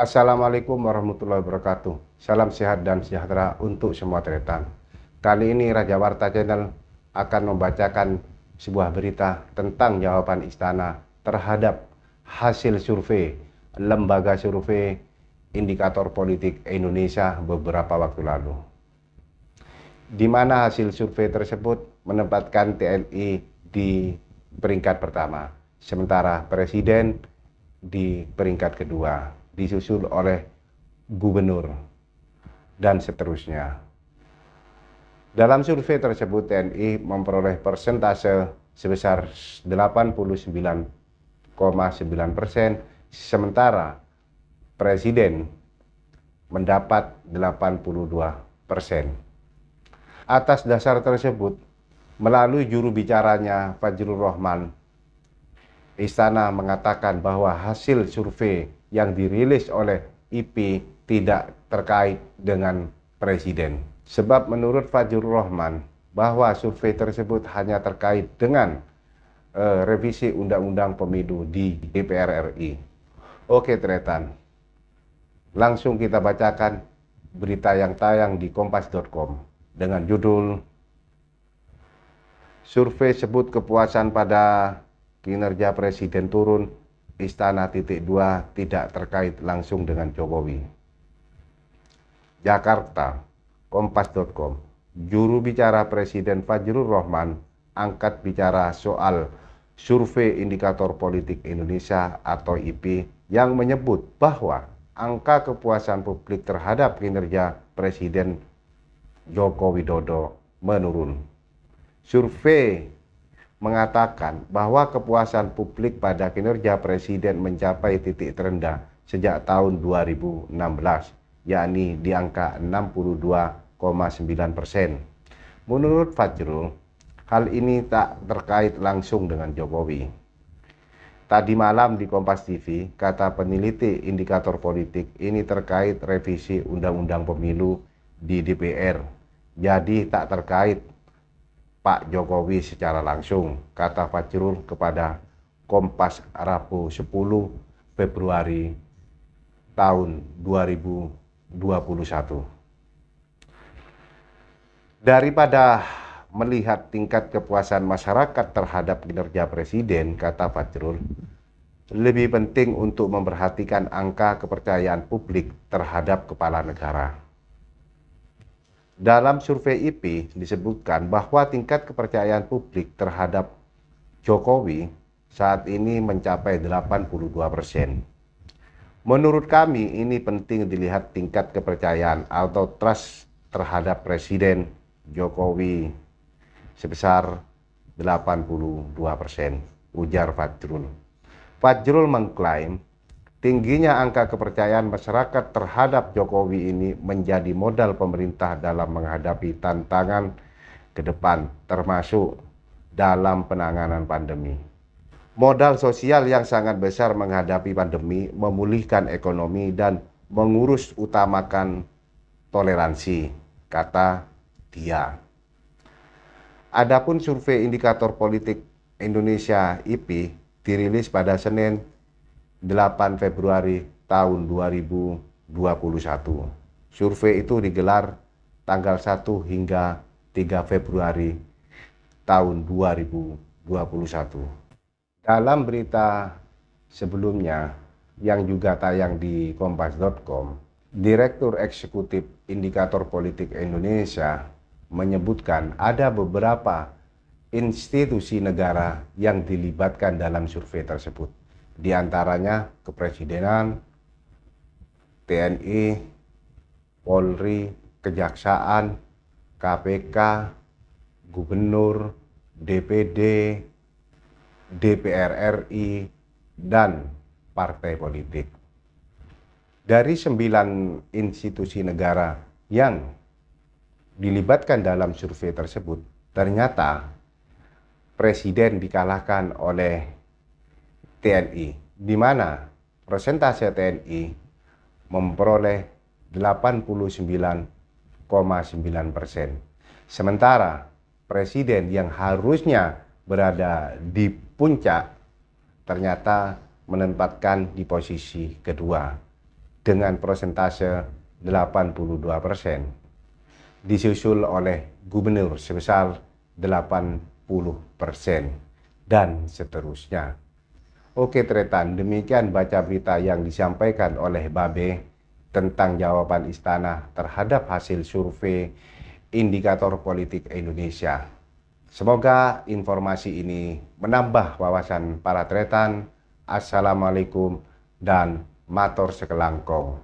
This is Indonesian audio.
Assalamualaikum warahmatullahi wabarakatuh. Salam sehat dan sejahtera untuk semua tretan. Kali ini Raja Warta Channel akan membacakan sebuah berita tentang jawaban istana terhadap hasil survei Lembaga Survei Indikator Politik Indonesia beberapa waktu lalu, di mana hasil survei tersebut menempatkan TNI di peringkat pertama, sementara Presiden di peringkat kedua, disusul oleh gubernur, dan seterusnya. Dalam survei tersebut, TNI memperoleh persentase sebesar 89,9%, sementara Presiden mendapat 82%. Atas dasar tersebut, melalui juru bicaranya Fajrul Rahman, Istana mengatakan bahwa hasil survei yang dirilis oleh IP tidak terkait dengan Presiden. Sebab menurut Fajrul Rahman bahwa survei tersebut hanya terkait dengan revisi Undang-Undang Pemilu di DPR RI. Oke tretan, langsung kita bacakan berita yang tayang di kompas.com dengan judul Survei sebut kepuasan pada kinerja Presiden turun, Istana .2 tidak terkait langsung dengan Jokowi. Jakarta, kompas.com. Juru bicara Presiden Fajrul Rahman angkat bicara soal survei Indikator Politik Indonesia atau IP yang menyebut bahwa angka kepuasan publik terhadap kinerja Presiden Joko Widodo menurun. Survei mengatakan bahwa kepuasan publik pada kinerja Presiden mencapai titik terendah sejak tahun 2016, yakni di angka 62,9%. Menurut Fajrul, hal ini tak terkait langsung dengan Jokowi. Tadi malam di Kompas TV, kata peneliti indikator politik, ini terkait revisi Undang-Undang Pemilu di DPR. Jadi tak terkait Pak Jokowi secara langsung, kata Fajrul kepada Kompas Rabu 10 Februari tahun 2021. Daripada melihat tingkat kepuasan masyarakat terhadap kinerja Presiden, kata Fajrul, lebih penting untuk memperhatikan angka kepercayaan publik terhadap kepala negara. Dalam survei IP disebutkan bahwa tingkat kepercayaan publik terhadap Jokowi saat ini mencapai 82%. Menurut kami ini penting dilihat tingkat kepercayaan atau trust terhadap Presiden Jokowi sebesar 82%, ujar Fajrul. Fajrul mengklaim tingginya angka kepercayaan masyarakat terhadap Jokowi ini menjadi modal pemerintah dalam menghadapi tantangan ke depan, termasuk dalam penanganan pandemi. Modal sosial yang sangat besar menghadapi pandemi, memulihkan ekonomi, dan mengurus utamakan toleransi, kata dia. Adapun survei Indikator Politik Indonesia IP dirilis pada Senin 8 Februari tahun 2021. Survei itu digelar tanggal 1 hingga 3 Februari tahun 2021. Dalam berita sebelumnya yang juga tayang di kompas.com, Direktur Eksekutif Indikator Politik Indonesia menyebutkan ada beberapa institusi negara yang dilibatkan dalam survei tersebut. Di antaranya Kepresidenan, TNI, Polri, Kejaksaan, KPK, Gubernur, DPD, DPR RI, dan partai politik. Dari 9 institusi negara yang dilibatkan dalam survei tersebut, ternyata Presiden dikalahkan oleh TNI, di mana persentase TNI memperoleh 89,9%. Sementara Presiden yang harusnya berada di puncak ternyata menempatkan di posisi kedua dengan persentase 82%, disusul oleh gubernur sebesar 80%, dan seterusnya. Oke Tretan, demikian baca berita yang disampaikan oleh Babe tentang jawaban istana terhadap hasil survei indikator politik Indonesia. Semoga informasi ini menambah wawasan para Tretan. Assalamualaikum dan matur sekelangkong.